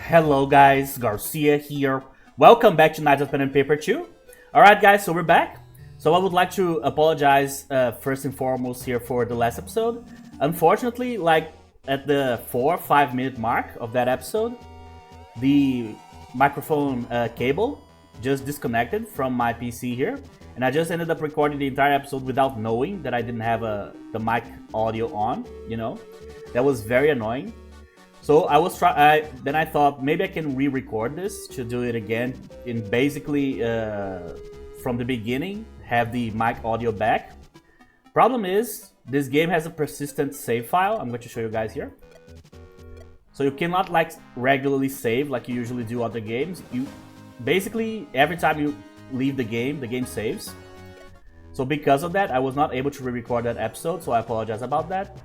Hello guys, Garcia here. Welcome back to Knights of Pen and Paper 2. Alright guys, so we're back. So I would like to apologize first and foremost here for the last episode. Unfortunately, like at the 4-5 minute mark of that episode, the microphone cable just disconnected from my PC here. And I just ended up recording the entire episode without knowing that I didn't have the mic audio on, you know. That was very annoying. So then I thought maybe I can re-record this to do it again in basically from the beginning, have the mic audio back. Problem is, this game has a persistent save file. I'm going to show you guys here. So you cannot like regularly save like you usually do other games. You basically every time you leave the game saves. So because of that, I was not able to re-record that episode, so I apologize about that.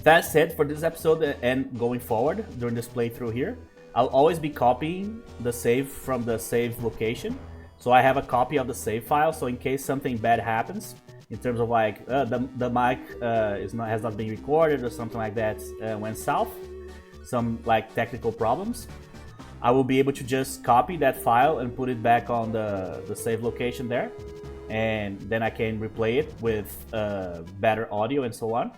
That's it for this episode, and going forward during this playthrough here, I'll always be copying the save from the save location. So I have a copy of the save file, so in case something bad happens, in terms of like the mic has not been recorded or something like that went south, some like technical problems, I will be able to just copy that file and put it back on the save location there, and then I can replay it with better audio and so on.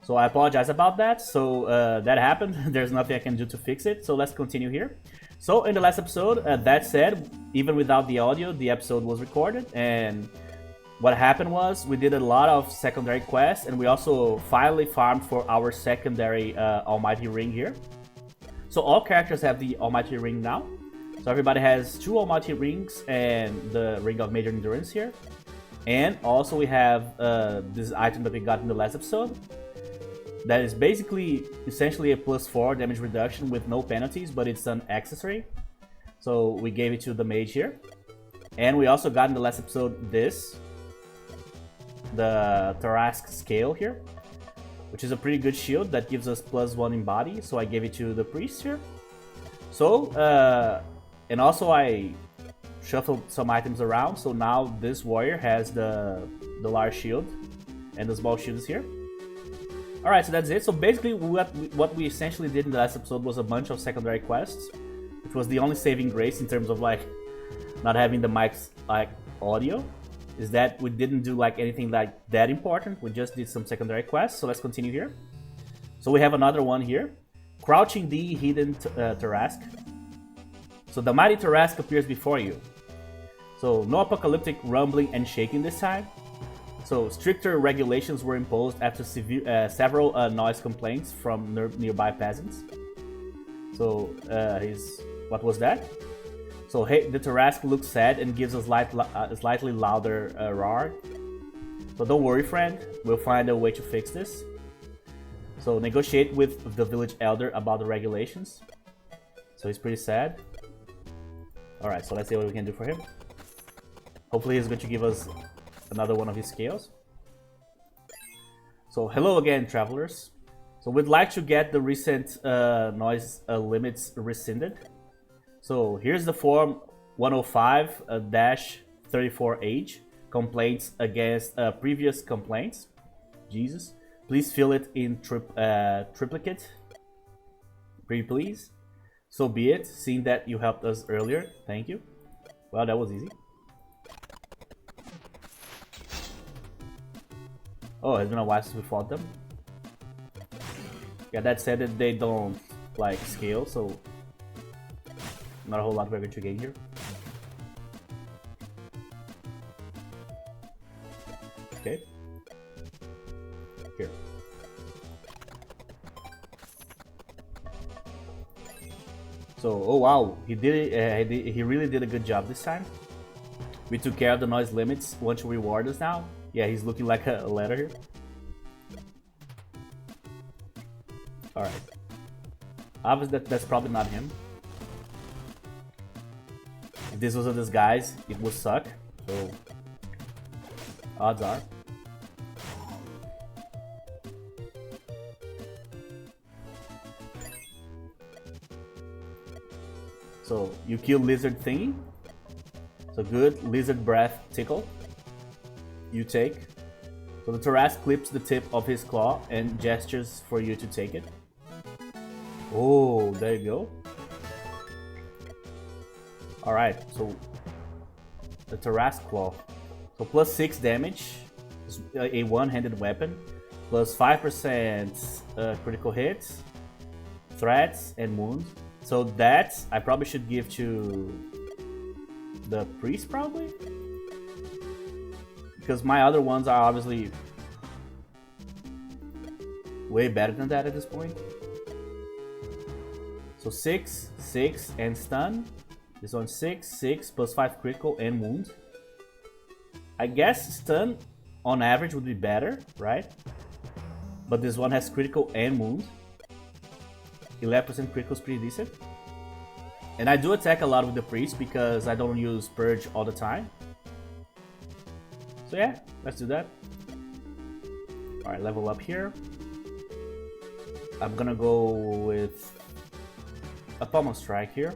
So I apologize about that. So that happened. There's nothing I can do to fix it. So let's continue here. So in the last episode, that said, even without the audio, the episode was recorded. And what happened was we did a lot of secondary quests, and we also finally farmed for our secondary Almighty Ring here. So all characters have the Almighty Ring now. So everybody has 2 Almighty Rings and the Ring of Major Endurance here. And also we have this item that we got in the last episode. That is basically essentially a +4 damage reduction with no penalties, but it's an accessory. So we gave it to the mage here. And we also got in the last episode this, the Thoracic Scale here, which is a pretty good shield that gives us +1 in body. So I gave it to the priest here. So, and also I shuffled some items around. So now this warrior has the large shield and the small shields here. Alright, so that's it. So basically what we essentially did in the last episode was a bunch of secondary quests, which was the only saving grace in terms of like not having the mic's like audio, is that we didn't do like anything like that important. We just did some secondary quests. So let's continue here. So we have another one here. Crouching the Hidden Thoracic. So the mighty Thoracic appears before you. So no apocalyptic rumbling and shaking this time. So stricter regulations were imposed after several noise complaints from nearby peasants. So what was that? So hey, the Thoracic looks sad and gives a slightly louder roar. So don't worry, friend, we'll find a way to fix this. So negotiate with the village elder about the regulations. So he's pretty sad. Alright, so let's see what we can do for him. Hopefully he's going to give us another one of his scales. So hello again, travelers. So we'd like to get the recent noise limits rescinded. So here's the form 105-34H, complaints against previous complaints. Jesus, please fill it in triplicate. Pretty please. So be it, seeing that you helped us earlier. Thank you. Well, that was easy. Oh, it's been a while since we fought them. Yeah, that said that they don't like scale, so not a whole lot we're going to gain here. Okay. Here. So, oh wow, he did it. He really did a good job this time. We took care of the noise limits. Want to reward us now? Yeah, he's looking like a letter here. Alright. Obviously, that's probably not him. If this was a disguise, it would suck. So, odds are. So, you kill lizard thingy. So good, lizard breath tickle. You take. So the Thoracic clips the tip of his claw and gestures for you to take it. Oh, there you go. Alright, so the Tarrasque Claw. So plus 6 damage, a one-handed weapon, plus 5% critical hits, threats, and wounds. So that I probably should give to the priest, probably? Because my other ones are obviously way better than that at this point. So 6, 6, and stun. This one's 6, 6, plus 5 critical and wound. I guess stun on average would be better, right? But this one has critical and wound. 11% critical is pretty decent. And I do attack a lot with the priest because I don't use purge all the time. So yeah, let's do that. Alright, level up here. I'm gonna go with a pommel strike here.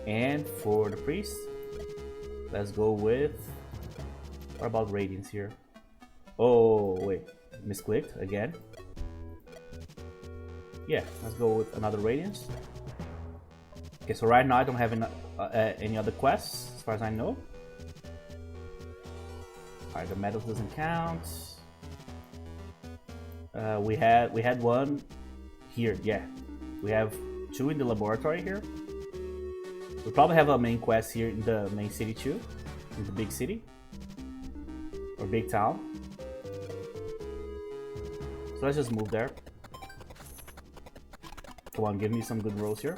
And for the priest, let's go with... What about radiance here? Oh, wait. Misclicked again. Yeah, let's go with another radiance. Okay, so right now I don't have any other quests, as far as I know. Alright, the medals doesn't count. We had one here, yeah. We have 2 in the laboratory here. We probably have a main quest here in the main city too, in the big city or big town. So let's just move there. Come on, give me some good rolls here.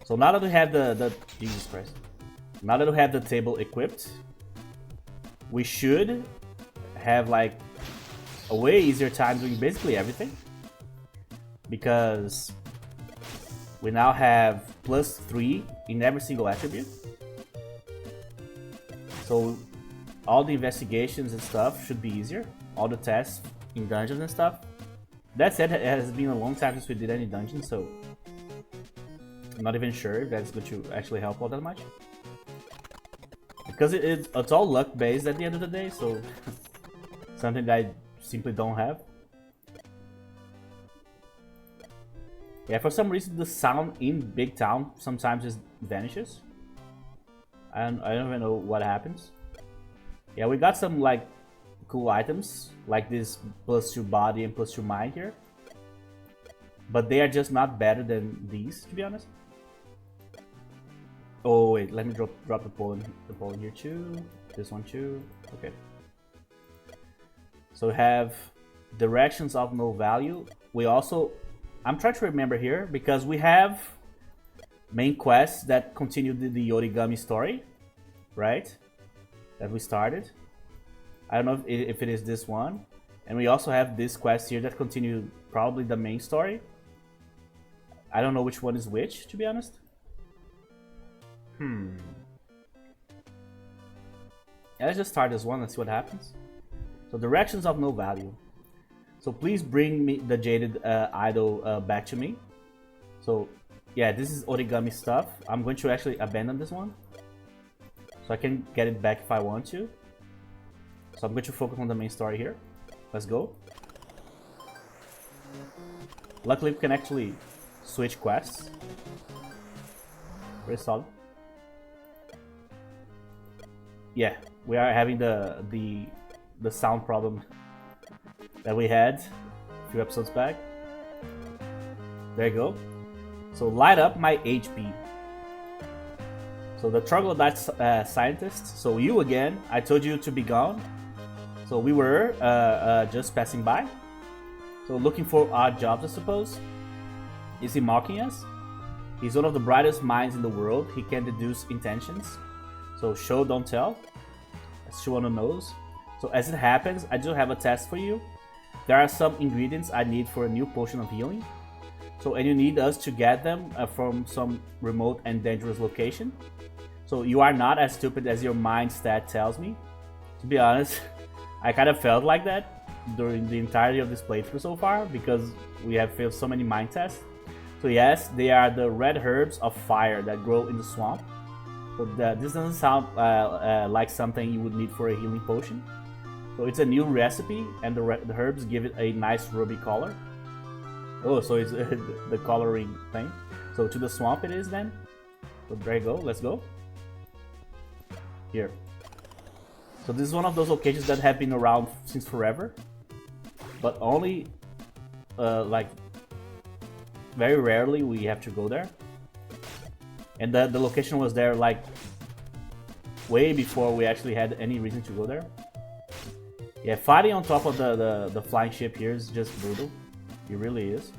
So now that we have the Jesus Christ, now that we have the table equipped, we should have like a way easier time doing basically everything, because we now have plus 3 in every single attribute. So all the investigations and stuff should be easier. All the tests in dungeons and stuff. That said, it has been a long time since we did any dungeons, so I'm not even sure if that's going to actually help all that much. Because it's all luck based at the end of the day, so something that I simply don't have. Yeah, for some reason the sound in big town sometimes just vanishes. And I don't even know what happens. Yeah, we got some like cool items, like this +2 body and +2 mind here. But they are just not better than these, to be honest. Oh wait, let me drop the poll in here too. This one too. Okay. So we have directions of no value. We also, I'm trying to remember here because we have main quests that continue the origami story, right? That we started. I don't know if it is this one. And we also have this quest here that continue probably the main story. I don't know which one is which, to be honest. Yeah, let's just start this one and see what happens. So directions of no value. So please bring me the jaded idol back to me. So yeah, this is origami stuff. I'm going to actually abandon this one, so I can get it back if I want to. So I'm going to focus on the main story here. Let's go. Luckily we can actually switch quests. Very solid. Yeah, we are having the sound problem that we had a few episodes back. There you go. So light up my HP. So the troglodyte scientist. So you again. I told you to be gone. So we were just passing by. So looking for odd jobs, I suppose. Is he mocking us? He's one of the brightest minds in the world. He can deduce intentions. So show, don't tell. Let's chew on the nose. So as it happens, I do have a test for you. There are some ingredients I need for a new potion of healing. So, and you need us to get them from some remote and dangerous location. So you are not as stupid as your mind stat tells me. To be honest, I kind of felt like that during the entirety of this playthrough so far, because we have failed so many mind tests. So yes, they are the red herbs of fire that grow in the swamp. So this doesn't sound like something you would need for a healing potion. So it's a new recipe, and the herbs give it a nice ruby color. Oh, so it's the coloring thing. So to the swamp it is then. So there you go, let's go. Here. So this is one of those locations that have been around since forever. But only, like, very rarely we have to go there. And the location was there, like, way before we actually had any reason to go there. Yeah, fighting on top of the flying ship here is just brutal. It really is.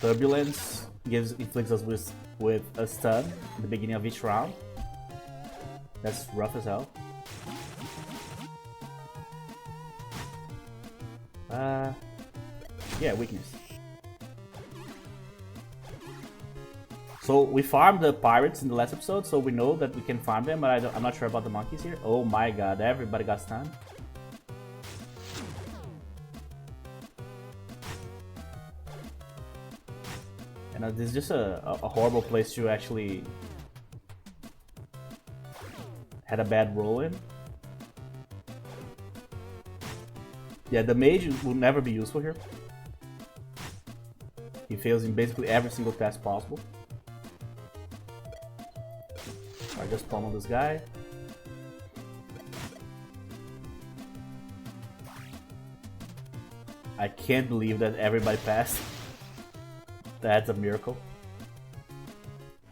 Turbulence inflicts us with a stun at the beginning of each round. That's rough as hell. Yeah, weakness. So we farmed the pirates in the last episode, so we know that we can farm them, but I'm not sure about the monkeys here. Oh my god, everybody got stunned. And this is just a horrible place to actually had a bad roll in. Yeah, the mage will never be useful here. He fails in basically every single test possible. I just pummel this guy. I can't believe that everybody passed. That's a miracle.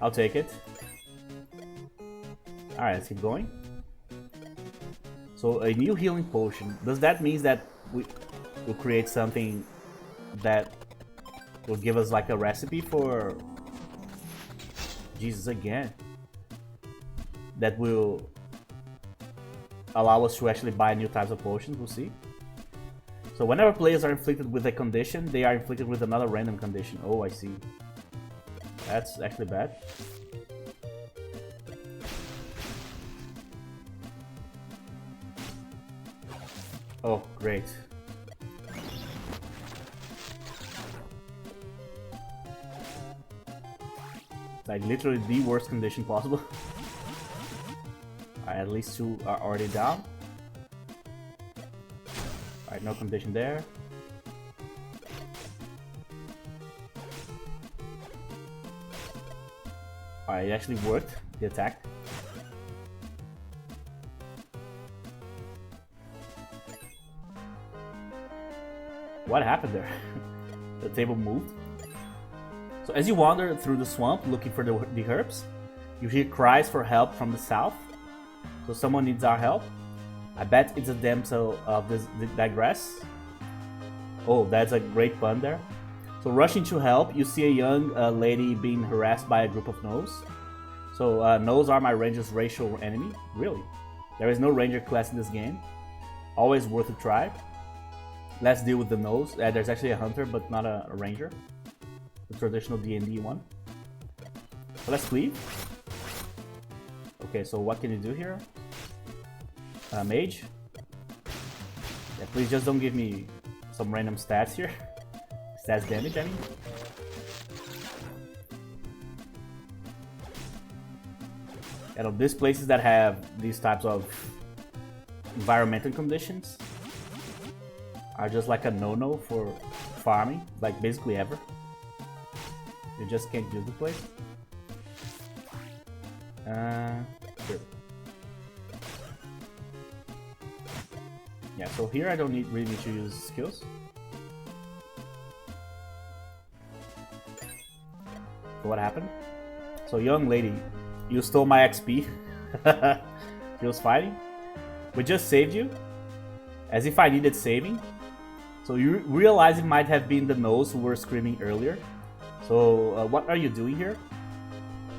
I'll take it. Alright, let's keep going. So a new healing potion. Does that mean that we will create something that will give us like a recipe for Jesus again? That will allow us to actually buy new types of potions, we'll see. So whenever players are inflicted with a condition, they are inflicted with another random condition. Oh, I see. That's actually bad. Oh, great. Like literally the worst condition possible. Alright, at least two are already down. Alright, no condition there. Alright, it actually worked, the attack. What happened there? The table moved. So as you wander through the swamp looking for the herbs, you hear cries for help from the south. So someone needs our help. I bet it's a damsel of the digress. Oh, that's a great pun there. So rushing to help, you see a young lady being harassed by a group of gnolls. So gnolls are my ranger's racial enemy. Really? There is no ranger class in this game. Always worth a try. Let's deal with the gnolls. There's actually a hunter, but not a ranger. The traditional D&D one. So let's leave. Okay, so what can you do here? Mage. Yeah, please just don't give me some random stats here. Stats damage, I mean. And these places that have these types of environmental conditions are just like a no-no for farming, like basically ever. You just can't use the place. Sure. Yeah, so here I don't really need to use skills. So what happened? So young lady, you stole my XP. She was fighting. We just saved you. As if I needed saving. So you realize it might have been the gnolls who were screaming earlier. So what are you doing here?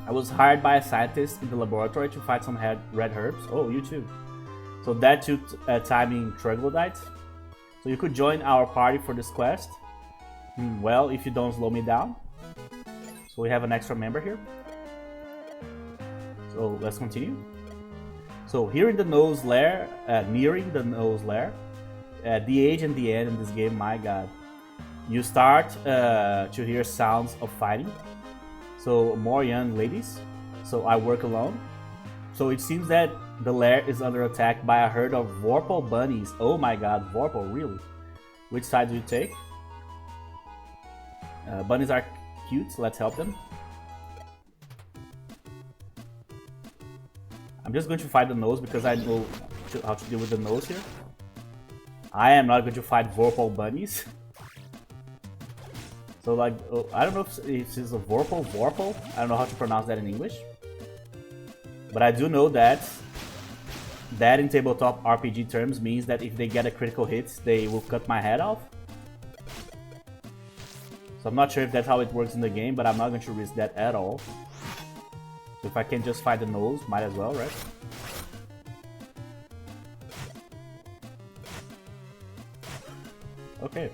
I was hired by a scientist in the laboratory to find some red herbs. Oh, you too. So that took timing troglodytes. So you could join our party for this quest. Well, if you don't slow me down. So we have an extra member here. So let's continue. So here in the gnolls lair, nearing the gnolls lair, the age and the end in this game, my god. You start to hear sounds of fighting. So more young ladies. So I work alone. So it seems that the lair is under attack by a herd of Vorpal bunnies. Oh my god, Vorpal, really? Which side do you take? Bunnies are cute, so let's help them. I'm just going to fight the nose because I know how to deal with the nose here. I am not going to fight Vorpal bunnies. So like, I don't know if it's a Vorpal. I don't know how to pronounce that in English. But I do know that in tabletop RPG terms means that if they get a critical hit, they will cut my head off. So I'm not sure if that's how it works in the game, but I'm not going to risk that at all. So if I can just fight the nose, might as well, right? Okay.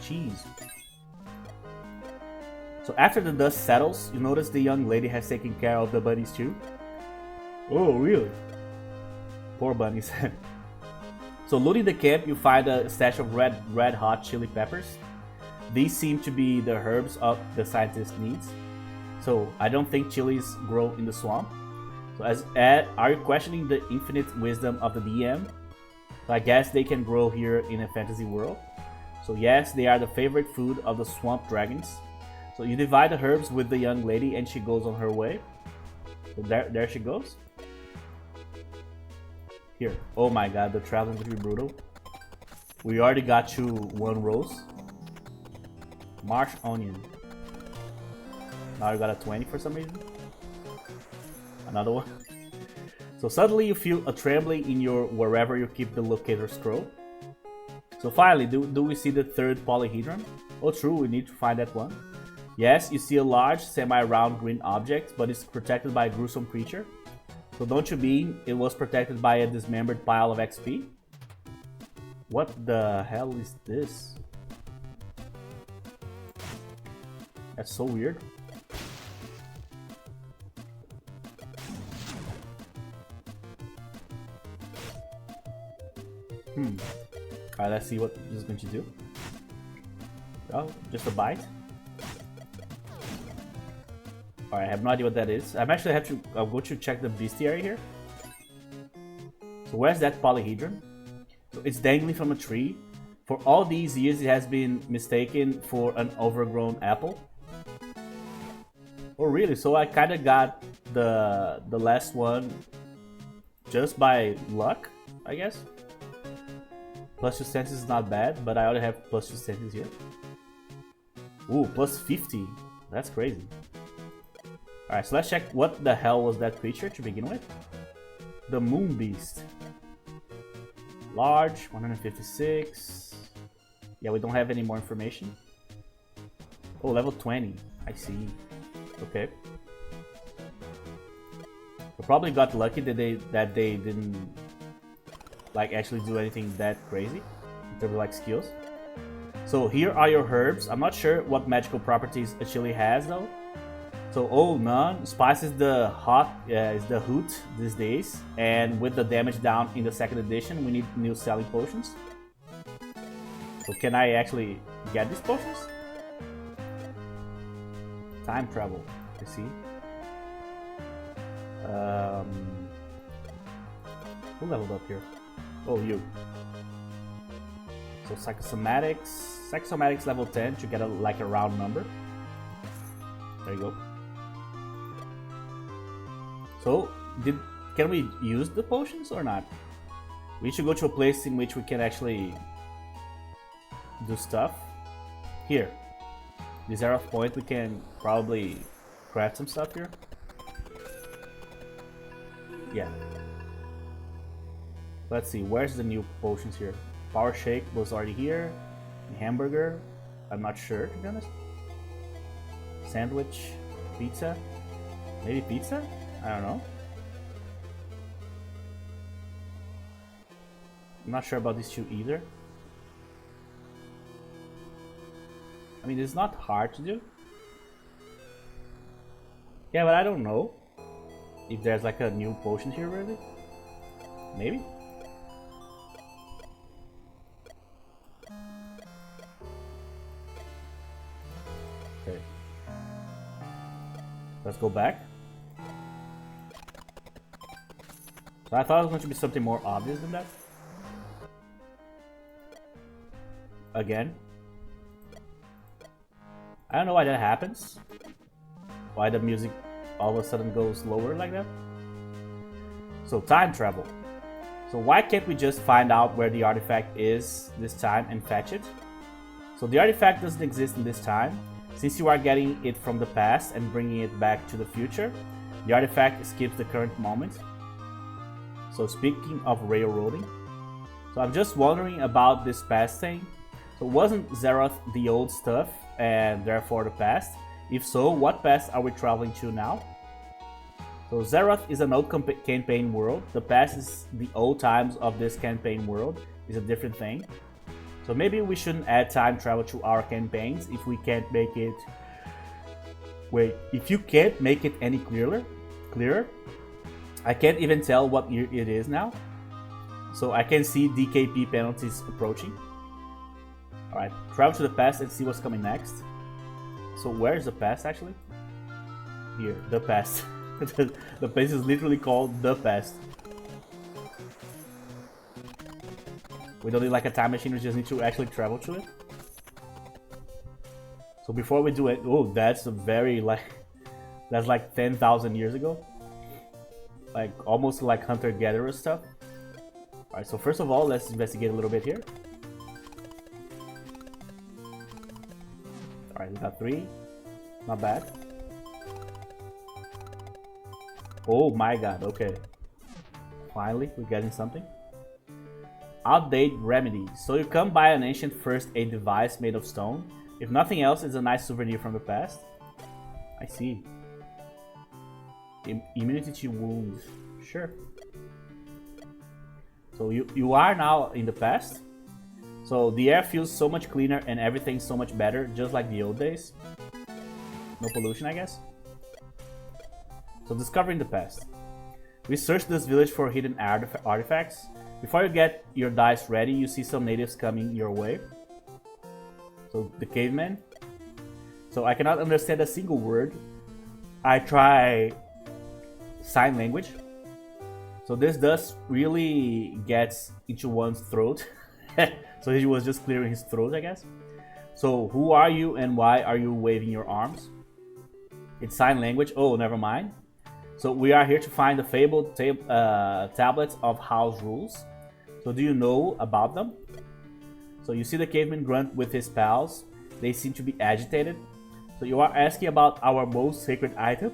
Cheese. So after the dust settles, you notice the young lady has taken care of the bunnies too. Oh, really? Poor bunnies. So looting the camp, you find a stash of red hot chili peppers. These seem to be the herbs of the scientist needs. So I don't think chilies grow in the swamp. So are you questioning the infinite wisdom of the DM? So I guess they can grow here in a fantasy world. So yes, they are the favorite food of the swamp dragons. So you divide the herbs with the young lady and she goes on her way. So there she goes. Here. Oh my god, the traveling would be brutal. We already got you 1 rose. Marsh onion. Now I got a 20 for some reason. Another one. So suddenly you feel a trembling in your wherever you keep the locator scroll. So finally, do we see the 3rd polyhedron? Oh true, we need to find that one. Yes, you see a large semi-round green object, but it's protected by a gruesome creature. So don't you mean it was protected by a dismembered pile of XP? What the hell is this? That's so weird. Alright, let's see what this is going to do. Oh, just a bite. Alright, I have no idea what that is. I'm going to check the bestiary here. So where's that polyhedron? So it's dangling from a tree. For all these years, it has been mistaken for an overgrown apple. Oh really? So I kind of got the last one just by luck, I guess. +2 senses is not bad, but I already have +2 senses here. Ooh, +50. That's crazy. Alright, so let's check what the hell was that creature to begin with. The Moon Beast. Large, 156. Yeah, we don't have any more information. Oh, level 20. I see. Okay. We probably got lucky that they didn't like actually do anything that crazy in terms of like skills. So here are your herbs. I'm not sure what magical properties a chili has though. So oh, none. Spice is the hoot these days, and with the damage down in the 2nd edition, we need new selling potions. So can I actually get these potions? Time travel. I see. Who leveled up here? Oh, you. So psychosomatics level 10 to get a round number. There you go. So can we use the potions or not? We should go to a place in which we can actually do stuff. Here, this arrow point, we can probably craft some stuff here. Yeah. Let's see, where's the new potions here? Power Shake was already here. Hamburger, I'm not sure to be honest. Sandwich, pizza, maybe pizza? I don't know. I'm not sure about these two either. I mean, it's not hard to do. Yeah, but I don't know if there's like a new potion here really. Maybe? Okay. Let's go back. So I thought it was going to be something more obvious than that. Again. I don't know why that happens. Why the music all of a sudden go slower like that. So time travel. So why can't we just find out where the artifact is this time and fetch it? So the artifact doesn't exist in this time. Since you are getting it from the past and bringing it back to the future, the artifact skips the current moment. So speaking of railroading, so I'm just wondering about this past thing. So wasn't Zeroth the old stuff and therefore the past? If so, what past are we traveling to now? So Zeroth is an old campaign world. The past is the old times of this campaign world. Is a different thing. So maybe we shouldn't add time travel to our campaigns if we can't make it... Wait, if you can't make it any clearer, I can't even tell what year it is now. So I can see DKP penalties approaching. Alright, travel to the past and see what's coming next. So where is the past actually? Here, the past. The place is literally called the past. We don't need like a time machine, we just need to actually travel to it. So before we do it, oh, that's a very that's like 10,000 years ago. Like almost like hunter-gatherer stuff. Alright, so first of all, let's investigate a little bit here. Alright, we got 3. Not bad. Oh my god, okay. Finally, we're getting something. Outdate remedy. So you come by an ancient first aid device made of stone. If nothing else, it's a nice souvenir from the past. I see. Immunity to wounds. Sure. So you are now in the past. So the air feels so much cleaner and everything's so much better, just like the old days. No pollution, I guess. So discovering the past. We searched this village for hidden artifacts. Before you get your dice ready, you see some natives coming your way. So the cavemen. So I cannot understand a single word. I try sign language. So this does really gets into one's throat. So he was just clearing his throat, I guess. So who are you and why are you waving your arms? It's sign language. Oh, never mind. So we are here to find the fabled tablets of house rules. So do you know about them? So you see the caveman grunt with his pals. They seem to be agitated. So you are asking about our most sacred item?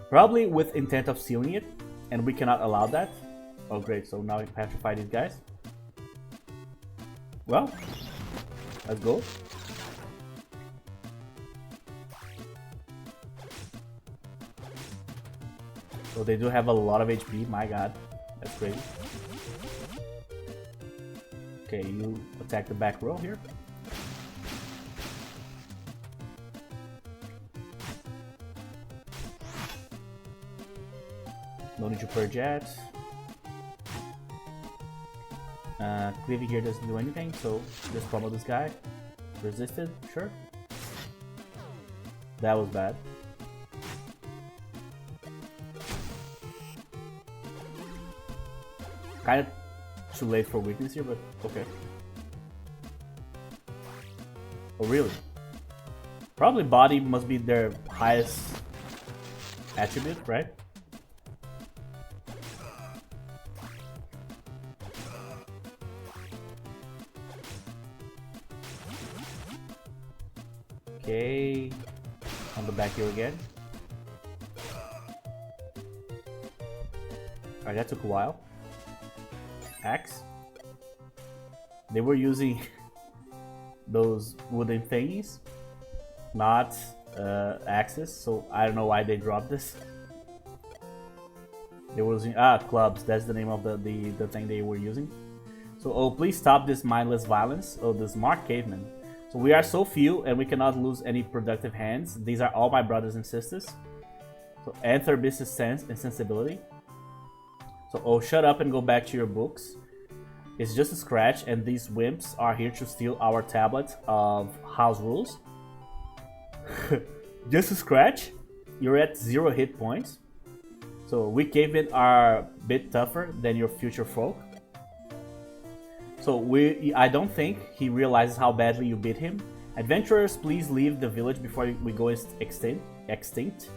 Probably with intent of stealing it. And we cannot allow that. Oh great, so now we have to fight these guys. Well, let's go. So they do have a lot of HP, my god. That's crazy. Okay, you attack the back row here. No need to purge yet. Cleaving here doesn't do anything, so just pummel this guy. Resisted, sure. That was bad. Kind of too late for weakness here, but okay. Oh really? Probably body must be their highest attribute, right? Okay, on the back here again. Alright, that took a while. Axe. They were using those wooden thingies, not axes, so I don't know why they dropped this. They were using clubs. That's the name of the thing they were using. So oh, please stop this mindless violence. Oh, the smart caveman. So we are so few and we cannot lose any productive hands. These are all my brothers and sisters. So enter business sense and sensibility. So oh, shut up and go back to your books. It's just a scratch and these wimps are here to steal our tablet of house rules. Just a scratch? You're at 0 hit points. So we cavemen are a bit tougher than your future folk. So I don't think he realizes how badly you beat him. Adventurers, please leave the village before we go extinct.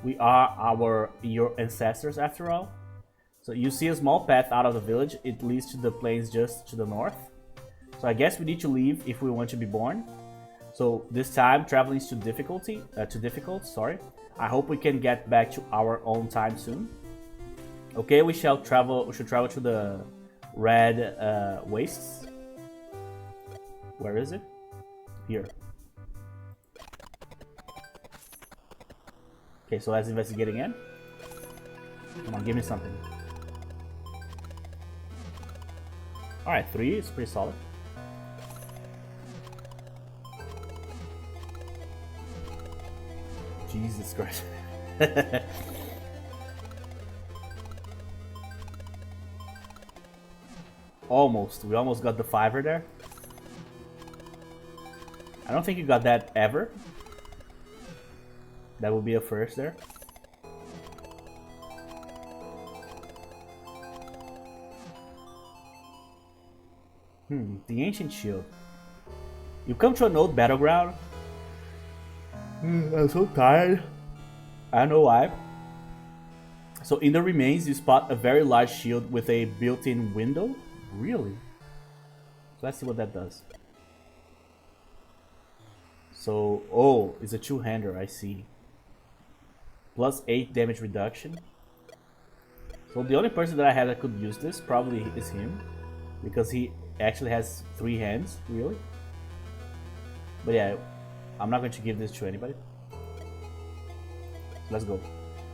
We are your ancestors after all. So you see a small path out of the village. It leads to the plains just to the north. So I guess we need to leave if we want to be born. So this time traveling is too difficult. Sorry. I hope we can get back to our own time soon. Okay, we should travel to the red wastes. Where is it? Here. Okay, so let's investigate again. Come on, give me something. Alright, 3 is pretty solid. Jesus Christ. Almost. We almost got the 5er there. I don't think you got that ever. That would be a first there. The Ancient Shield. You come to an old battleground. I'm so tired. I don't know why. So in the remains, you spot a very large shield with a built-in window. Really? So let's see what that does. So, oh, it's a two-hander, I see. Plus 8 damage reduction. So the only person that I had that could use this probably is him. Because he actually has 3 hands, really. But yeah, I'm not going to give this to anybody. So let's go.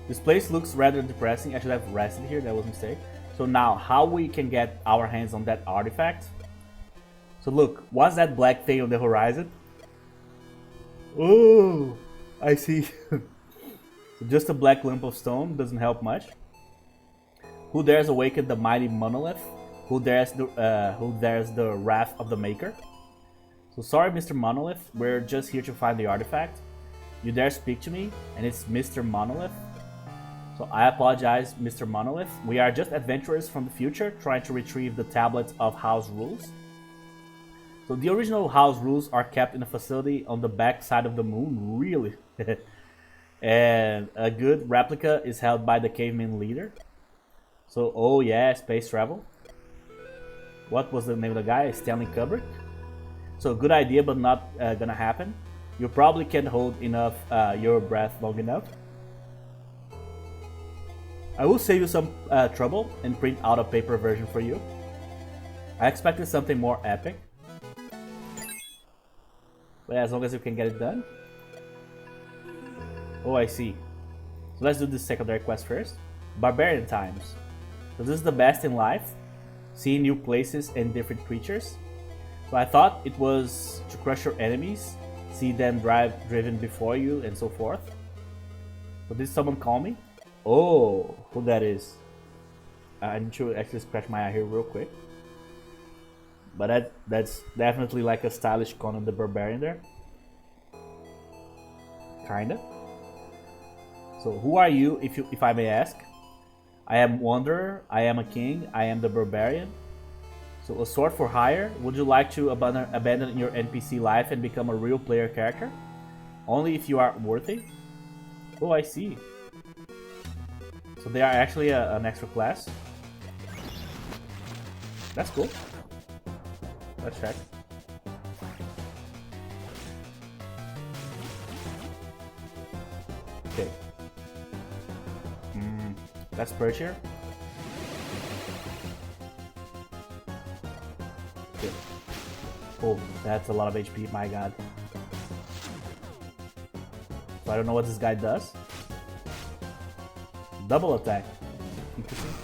This place looks rather depressing. I should have rested here, that was a mistake. So now, how we can get our hands on that artifact? So look, what's that black thing on the horizon? Oh, I see. So just a black lump of stone doesn't help much. Who dares awaken the mighty monolith? Who dares the wrath of the maker? So sorry, Mr. Monolith, we're just here to find the artifact. You dare speak to me, and it's Mr. Monolith? So I apologize, Mr. Monolith. We are just adventurers from the future trying to retrieve the tablets of house rules. So the original house rules are kept in a facility on the back side of the moon, really. And a good replica is held by the caveman leader. So, oh yeah, space travel. What was the name of the guy? Stanley Kubrick. So good idea, but not gonna happen. You probably can't hold enough your breath long enough. I will save you some trouble and print out a paper version for you. I expected something more epic. But as long as you can get it done. Oh, I see. So let's do this secondary quest first. Barbarian times. So this is the best in life. Seeing new places and different creatures. So I thought it was to crush your enemies. See them driven before you and so forth. So did someone call me? Oh, who that is? I need to actually scratch my eye here real quick. But that's definitely like a stylish Conan the Barbarian there. Kinda. So who are you, if I may ask? I am Wanderer, I am a king, I am the Barbarian. So a sword for hire. Would you like to abandon your NPC life and become a real player character? Only if you are worthy? Oh, I see. So they are actually an extra class. That's cool. Let's check. Okay. Let's purge here. Okay. Oh, that's a lot of HP, my god. So I don't know what this guy does. Double attack. Interesting.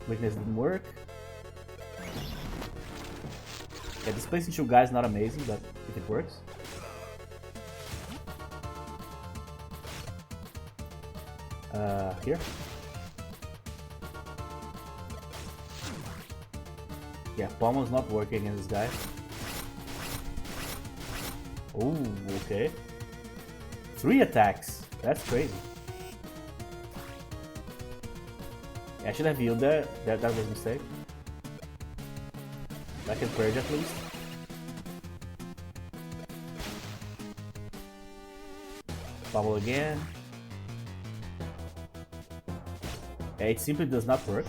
Weakness didn't work. Yeah, displacing 2 guys not amazing, but if it works. Here. Yeah, Pommel's not working against this guy. Oh, okay. 3 attacks. That's crazy. Yeah, I should have healed there. That was a mistake. I can purge at least. Bubble again. Yeah, it simply does not work.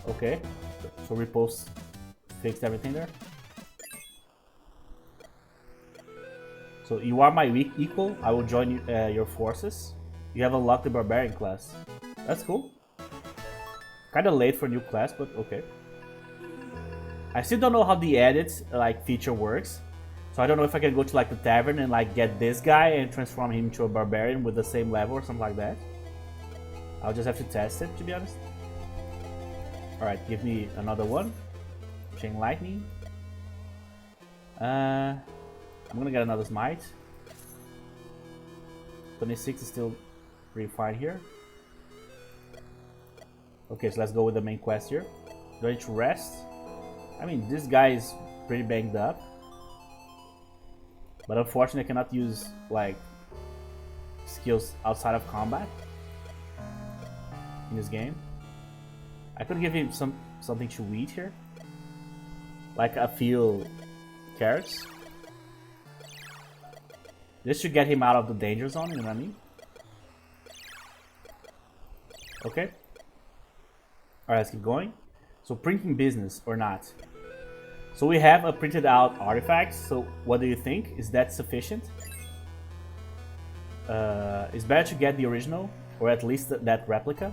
Okay, so Repulse fixed everything there. So you are my weak equal. I will join you, your forces. You have unlocked the Barbarian class. That's cool. Kinda late for a new class, but okay. I still don't know how the edit like feature works. So I don't know if I can go to like the tavern and like get this guy and transform him into a barbarian with the same level or something like that. I'll just have to test it, to be honest. Alright, give me another one. Chain Lightning. I'm gonna get another Smite. 26 is still pretty fine here. Okay, so let's go with the main quest here. Do I need to rest? I mean, this guy is pretty banged up. But unfortunately, I cannot use, like, skills outside of combat in this game. I could give him something to eat here. Like a few carrots. Just to get him out of the danger zone, you know what I mean? Okay. Alright, let's keep going. So printing business or not. So we have a printed out artifact. So what do you think? Is that sufficient? It's better to get the original or at least that replica.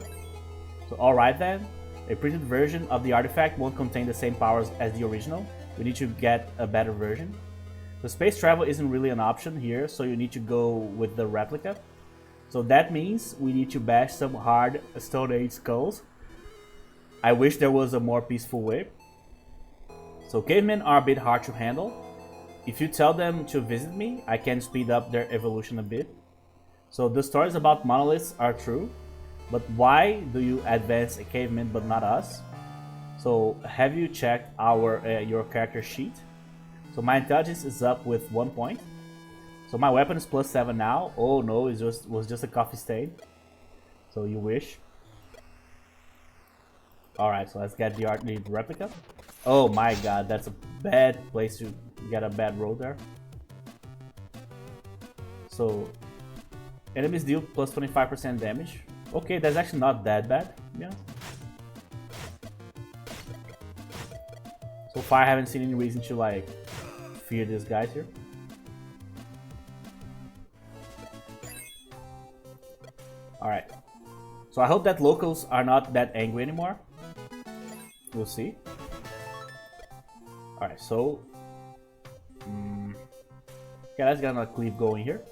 So alright then. A printed version of the artifact won't contain the same powers as the original. We need to get a better version. So space travel isn't really an option here, so you need to go with the replica. So that means we need to bash some hard Stone Age skulls. I wish there was a more peaceful way. So cavemen are a bit hard to handle. If you tell them to visit me, I can speed up their evolution a bit. So the stories about monoliths are true, but why do you advance a caveman but not us? So have you checked our your character sheet? So my intelligence is up with 1 point. So my weapon is +7 now. Oh no, it was just a coffee stain. So you wish. Alright, so let's get the replica. Oh my god, that's a bad place to get a bad roll there. So enemies deal +25% damage. Okay, that's actually not that bad, yeah. So far I haven't seen any reason to like fear these guys here. Alright. So I hope that locals are not that angry anymore. We'll see. Alright, so okay, let's get another cleave going here.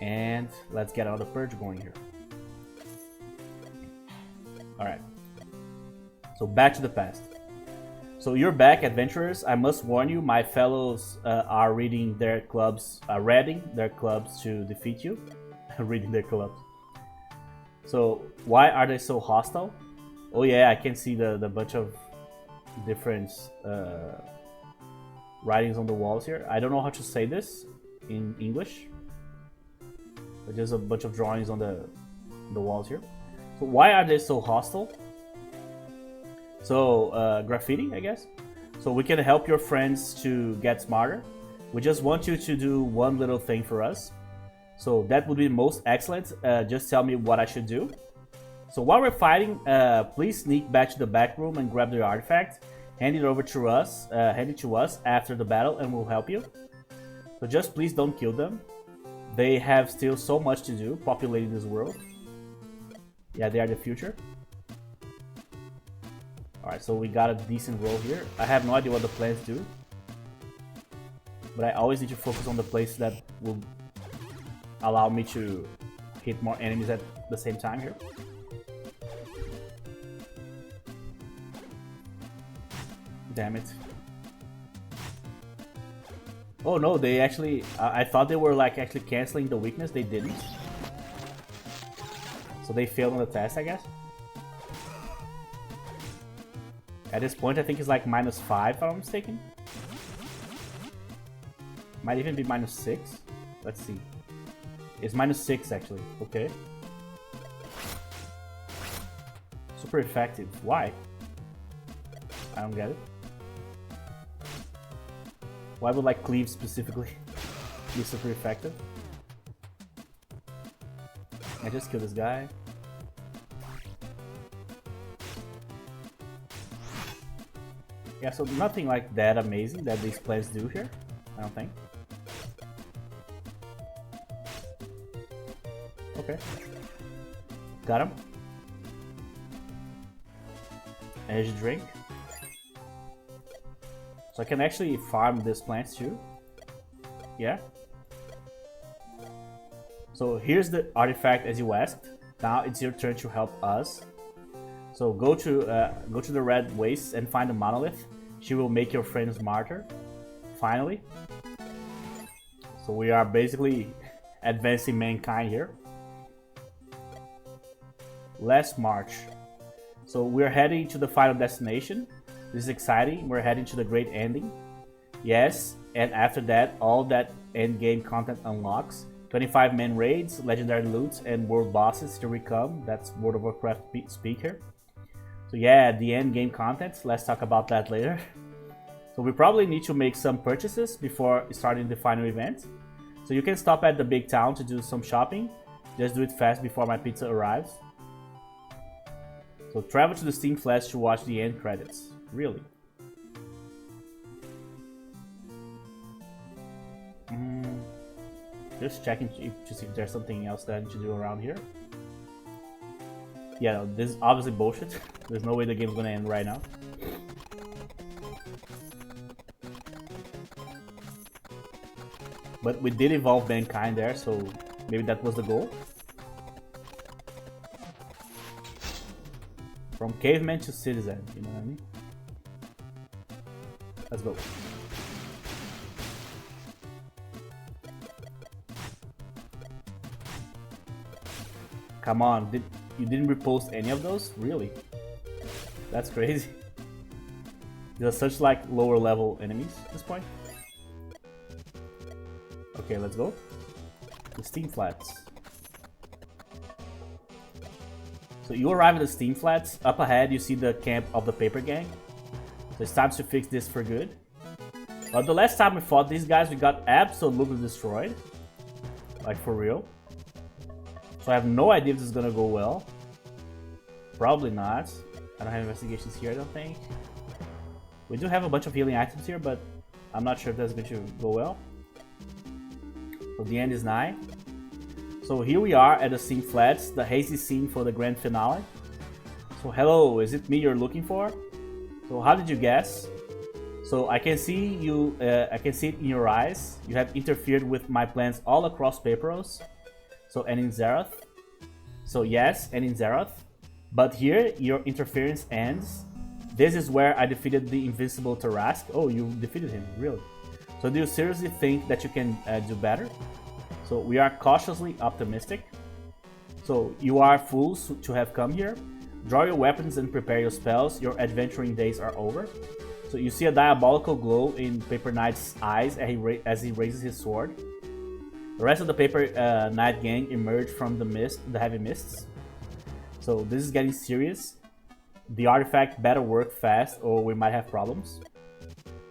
And let's get another purge going here. Alright. So back to the past. So you're back, adventurers. I must warn you, my fellows are reading their clubs, reading their clubs to defeat you. Reading their clubs. So why are they so hostile? Oh yeah, I can see the bunch of different writings on the walls here. I don't know how to say this in English. But there's a bunch of drawings on the walls here. So why are they so hostile? So graffiti, I guess. So we can help your friends to get smarter. We just want you to do one little thing for us. So that would be most excellent. Just tell me what I should do. So while we're fighting, please sneak back to the back room and grab the artifact. Hand it over to us. Hand it to us after the battle, and we'll help you. So just please don't kill them. They have still so much to do, populating this world. Yeah, they are the future. Alright, so we got a decent roll here. I have no idea what the plants do. But I always need to focus on the place that will allow me to hit more enemies at the same time here. Damn it. Oh no, they actually... I thought they were like actually canceling the weakness. They didn't. So they failed on the test, I guess. At this point, I think it's like -5 if I'm mistaken. Might even be -6. Let's see. It's -6 actually. Okay. Super effective. Why? I don't get it. Why would like cleave specifically be super effective? I just kill this guy. Yeah, so nothing like that amazing that these plants do here, I don't think. Okay. Got him. Energy drink. So I can actually farm these plants too. Yeah. So here's the artifact as you asked. Now it's your turn to help us. So go to the red wastes and find a monolith. She will make your friends martyr. Finally. So we are basically advancing mankind here. Let's march. So we're heading to the final destination. This is exciting. We're heading to the great ending. Yes, and after that, all that end game content unlocks. 25 main raids, legendary loots, and world bosses to become. That's World of Warcraft speak here. So yeah, the end game content. Let's talk about that later. So we probably need to make some purchases before starting the final event. So you can stop at the big town to do some shopping. Just do it fast before my pizza arrives. So travel to the Steam Flash to watch the end credits. Really? Just checking to see if there's something else that I need to do around here. Yeah, no, this is obviously bullshit. There's no way the game's gonna end right now. But we did evolve mankind there, so maybe that was the goal. From caveman to citizen, you know what I mean? Let's go. Come on, you didn't repost any of those? Really? That's crazy. These are such like lower level enemies at this point. Okay, let's go. The Steam Flats. So you arrive at the Steam Flats. Up ahead, you see the camp of the Paper Gang. So it's time to fix this for good. But the last time we fought these guys, we got absolutely destroyed. Like, for real. So I have no idea if this is gonna go well. Probably not. I don't have investigations here, I don't think. We do have a bunch of healing items here, but I'm not sure if that's going to go well. So the end is nigh. So here we are at the Steam Flats, the hazy scene for the grand finale. So hello, is it me you're looking for? So how did you guess? So I can see you, I can see it in your eyes. You have interfered with my plans all across Paperos. So and in Zerath. So yes, and in Zerath. But here your interference ends. This is where I defeated the invincible Tarask. Oh, you defeated him, really? So do you seriously think that you can do better? So we are cautiously optimistic. So you are fools to have come here. Draw your weapons and prepare your spells. Your adventuring days are over. So you see a diabolical glow in Paper Knight's eyes as he raises his sword. The rest of the Paper Knight gang emerge from the heavy mists. So this is getting serious. The artifact better work fast or we might have problems.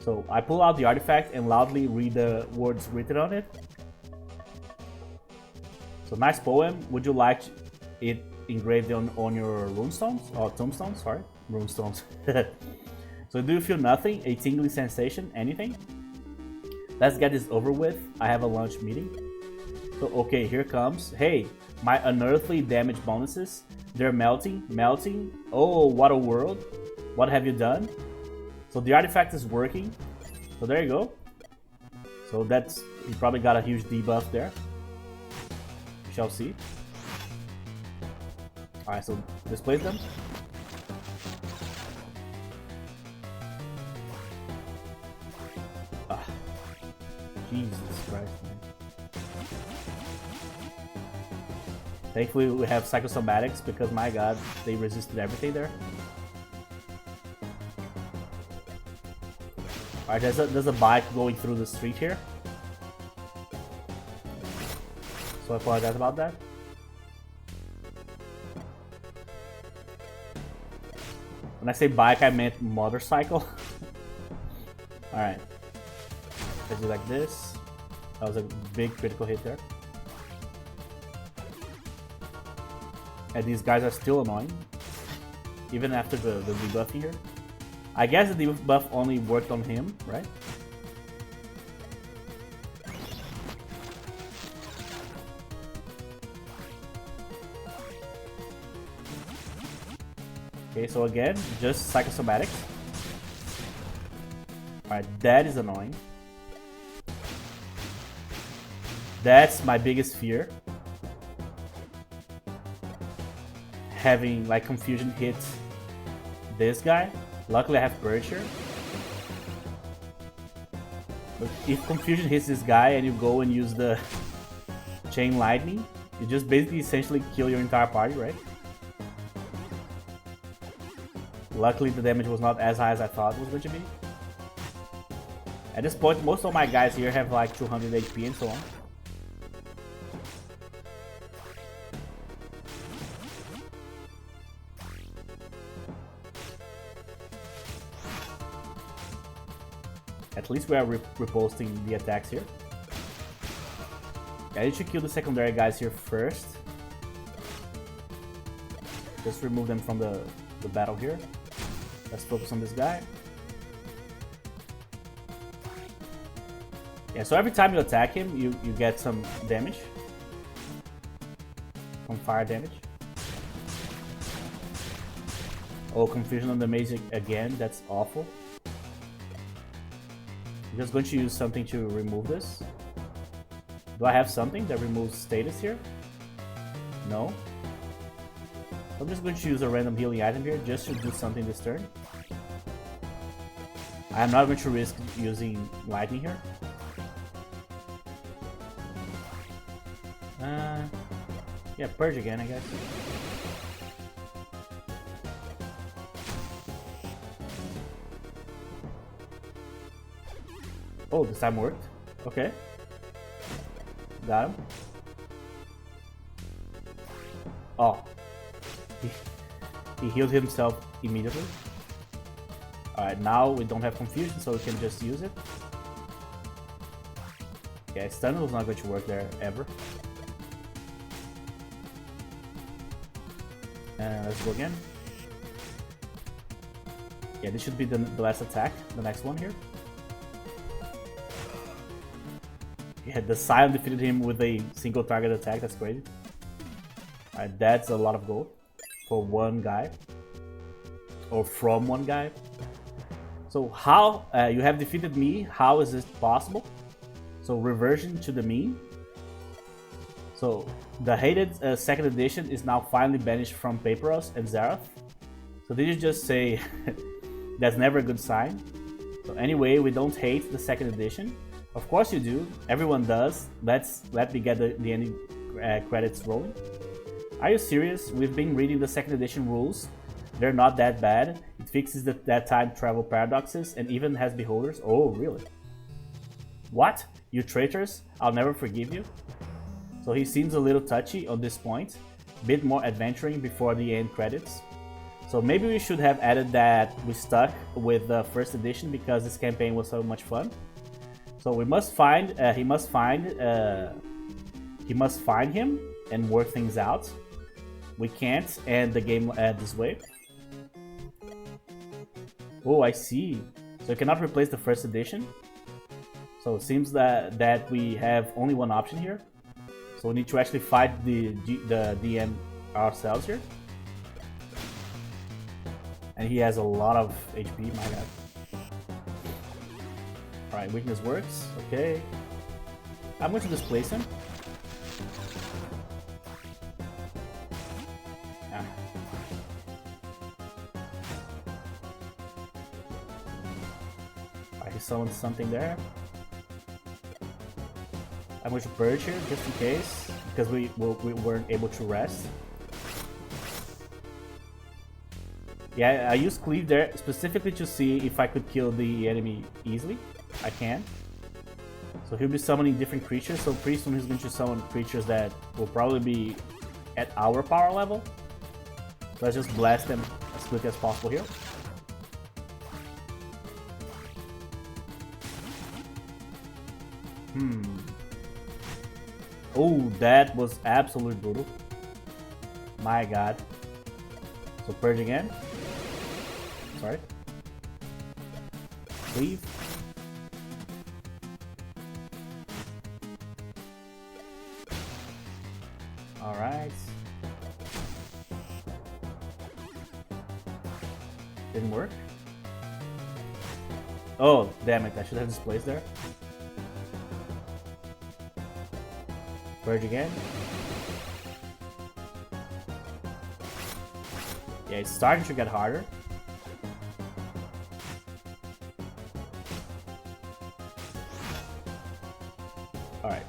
So I pull out the artifact and loudly read the words written on it. So nice poem. Would you like it engraved on your runestones? Or tombstones, sorry. Runestones. So do you feel nothing? A tingling sensation? Anything? Let's get this over with. I have a lunch meeting. So okay, here comes. Hey, my unearthly damage bonuses. They're melting. Oh, what a world. What have you done? So the artifact is working. So there you go. So that's, you probably got a huge debuff there. We shall see. Alright, so displace them. Ah, Jesus Christ, man. Thankfully we have psychosomatics because my god, they resisted everything there. Alright, there's a bike going through the street here. So I apologize about that. When I say bike, I meant motorcycle. Alright. Let's do like this. That was a big critical hit there. And these guys are still annoying, even after the debuffing here. I guess the debuff only worked on him, right? Okay, so again, just psychosomatics. Alright, that is annoying. That's my biggest fear. Having like confusion hit this guy. Luckily I have Purge here. But if confusion hits this guy and you go and use the chain lightning, you just basically essentially kill your entire party, right? Luckily the damage was not as high as I thought it was going to be. At this point, most of my guys here have like 200 HP and so on. At least we are reposting the attacks here. I need to kill the secondary guys here first. Just remove them from the battle here. Let's focus on this guy. Yeah, so every time you attack him, you get some damage. Some fire damage. Oh, confusion on the mage again, that's awful. I'm just going to use something to remove this. Do I have something that removes status here? No. I'm just going to use a random healing item here just to do something this turn. I am not going to risk using lightning here. Yeah, Purge again, I guess. Oh, this time worked. Okay. Got him. Oh. He healed himself immediately. Alright, now we don't have confusion, so we can just use it. Yeah, stun was not going to work there ever. Let's go again. Yeah, this should be the last attack, the next one here. Yeah, the Scion defeated him with a single target attack, that's crazy. Alright, that's a lot of gold for one guy. Or from one guy. So how, you have defeated me, how is this possible? So reversion to the mean. So the hated second edition is now finally banished from Paperos and Xerath. So did you just say that's never a good sign? So anyway, we don't hate the second edition. Of course you do, everyone does. Let me get the ending credits rolling. Are you serious? We've been reading the second edition rules. They're not that bad. It fixes that time travel paradoxes and even has beholders. Oh, really? What? You traitors? I'll never forgive you. So he seems a little touchy on this point. Bit more adventuring before the end credits. So maybe we should have added that we stuck with the first edition because this campaign was so much fun. So we must find, he must find him and work things out. We can't end the game this way. Oh, I see. So you cannot replace the first edition. So it seems that we have only one option here. So we need to actually fight the DM ourselves here. And he has a lot of HP, my god. Alright, weakness works. Okay. I'm going to displace him. Ah. Alright, he summoned something there. I'm going to purge here just in case, because we weren't able to rest. Yeah, I used cleave there specifically to see if I could kill the enemy easily. I can. So he'll be summoning different creatures, so pretty soon he's going to summon creatures that will probably be at our power level. Let's just blast them as quick as possible here. Oh, that was absolutely brutal. My god. So purge again. Sorry. Leave. Alright. Didn't work. Oh, damn it. I should have displaced there. Purge again. Yeah, it's starting to get harder. Alright.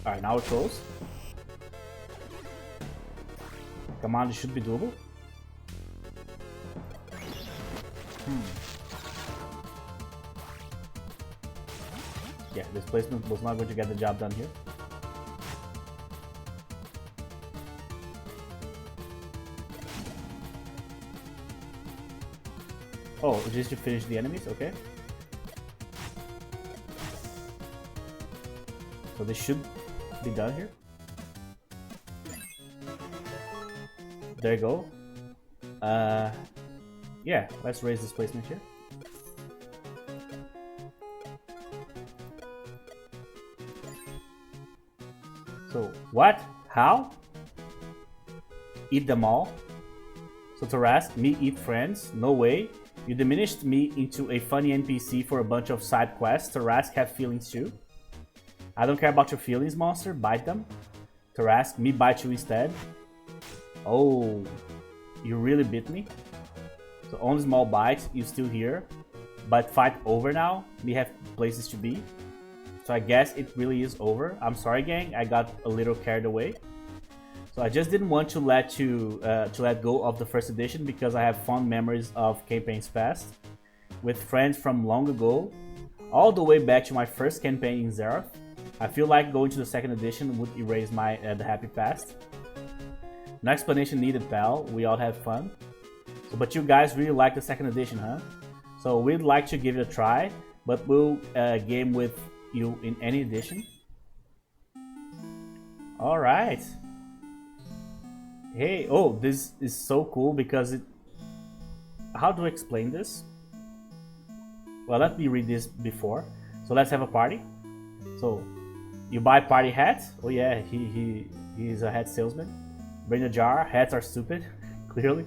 Alright, now we're close. Come on, this should be doable. Yeah, this placement was not going to get the job done here. Oh, just to finish the enemies, okay. So this should be done here. There you go. Yeah, let's raise this placement here. So, what? How? Eat them all? So Tarask, me eat friends? No way. You diminished me into a funny NPC for a bunch of side quests. Tarask have feelings too. I don't care about your feelings, monster. Bite them. Tarask, me bite you instead. Oh, you really bit me? So only small bites, you still here. But fight over now. We have places to be. So I guess it really is over. I'm sorry, gang. I got a little carried away. So I just didn't want to let go of the first edition because I have fond memories of campaigns past with friends from long ago, all the way back to my first campaign in Xerath. I feel like going to the second edition would erase my the happy past. No explanation needed, pal. We all had fun. So, but you guys really like the second edition, huh? So we'd like to give it a try, but we'll game with you in any edition. All right. Hey, oh, this is so cool because it... How do I explain this? Well, let me read this before. So let's have a party. So, you buy party hats. Oh yeah, he's a hat salesman. Bring a jar. Hats are stupid, clearly.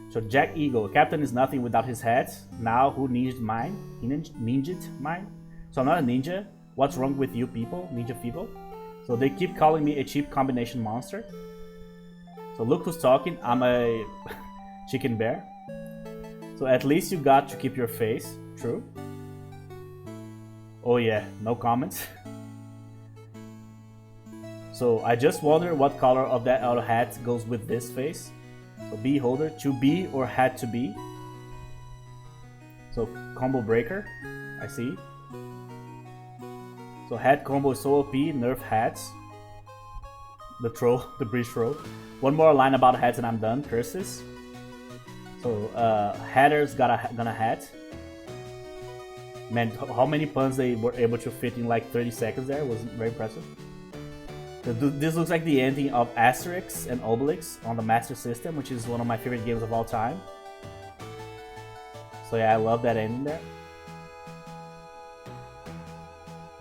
So Jack Eagle. Captain is nothing without his hat. Now who ninja'd mine? He ninja'd mine? So I'm not a ninja. What's wrong with you people? Ninja people? So they keep calling me a cheap combination monster. So look who's talking. I'm a chicken bear. So at least you got to keep your face. True. Oh yeah, no comments. So I just wonder what color of that other hat goes with this face. So bee holder, to be or had to be. So combo breaker, I see. So hat combo is so OP, nerf hats. The troll, the breach troll. One more line about hats and I'm done. Curses. So hatters gonna hat. Man, how many puns they were able to fit in like 30 seconds there was very impressive. So this looks like the ending of Asterix and Obelix on the Master System, which is one of my favorite games of all time. So yeah, I love that ending there.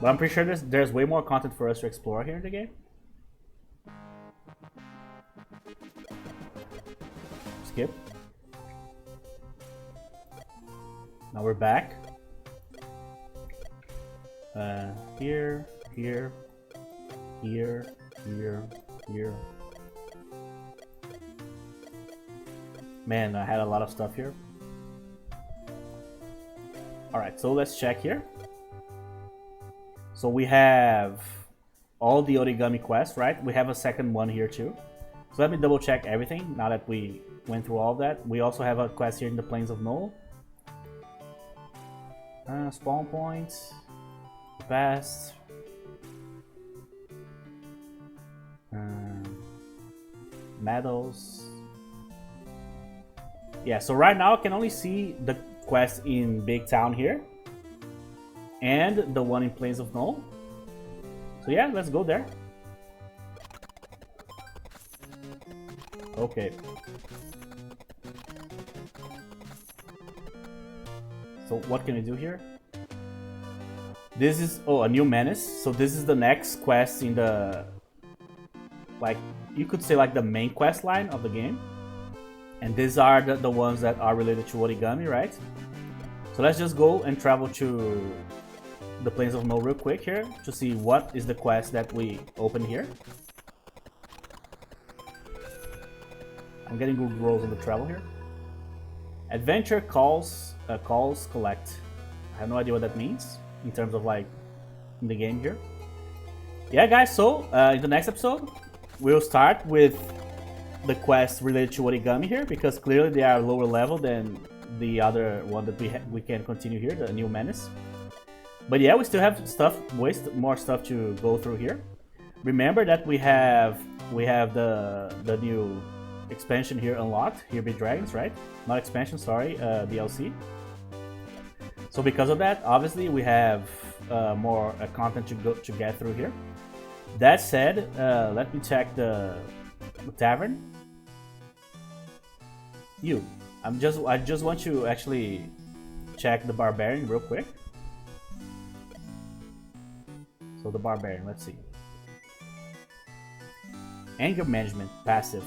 But I'm pretty sure there's way more content for us to explore here in the game. Skip. Now we're back. Here, here, here, here, here. Man, I had a lot of stuff here. Alright, so let's check here. So we have all the origami quests, right? We have a second one here too. So let me double check everything now that we went through all that. We also have a quest here in the Plains of Null. Spawn points. Fast. Medals. Yeah, so right now I can only see the quest in Big Town here. and the one in Plains of Null. So yeah, let's go there. Okay. So what can we do here? This is, oh, a new menace. So this is the next quest in the, like, you could say like the main quest line of the game. And these are the ones that are related to origami, right? So let's just go and travel to the Plains of Null real quick here to see what is the quest that we open here. I'm getting good rolls on the travel here. Adventure calls collect. I have no idea what that means in terms of like in the game here. Yeah, guys. So in the next episode, we'll start with the quest related to origami here because clearly they are lower level than the other one that we can continue here, the new menace. But yeah, we still have more stuff to go through here. Remember that we have the new expansion here unlocked, Here Be Dragons, right? Not expansion, sorry, DLC. So because of that, obviously we have more content to get through here. That said, let me check the tavern. I just want to actually check the barbarian real quick. So the barbarian, let's see. Anger management, passive.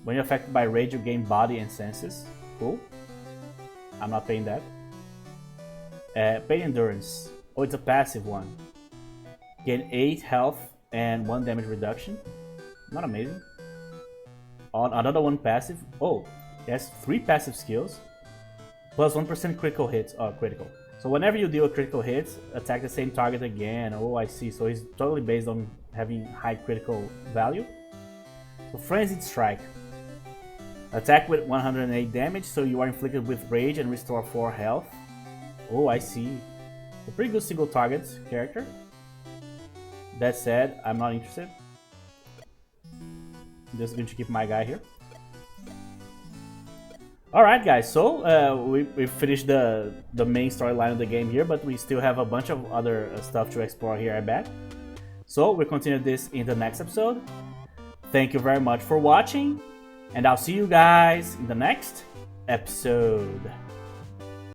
When you're affected by rage, you gain body and senses. Cool. I'm not paying that. Pain endurance. Oh, it's a passive one. Gain 8 health and 1 damage reduction. Not amazing. On another one passive. Oh, it has 3 passive skills. Plus 1% critical hits. Oh, critical. So whenever you deal a critical hit, attack the same target again. Oh, I see. So it's totally based on having high critical value. So Frenzied Strike. Attack with 108 damage, so you are inflicted with rage and restore 4 health. Oh, I see. A pretty good single target character. That said, I'm not interested. I'm just going to keep my guy here. Alright guys, so we finished the main storyline of the game here, but we still have a bunch of other stuff to explore here, I bet. So we'll continue this in the next episode. Thank you very much for watching, and I'll see you guys in the next episode.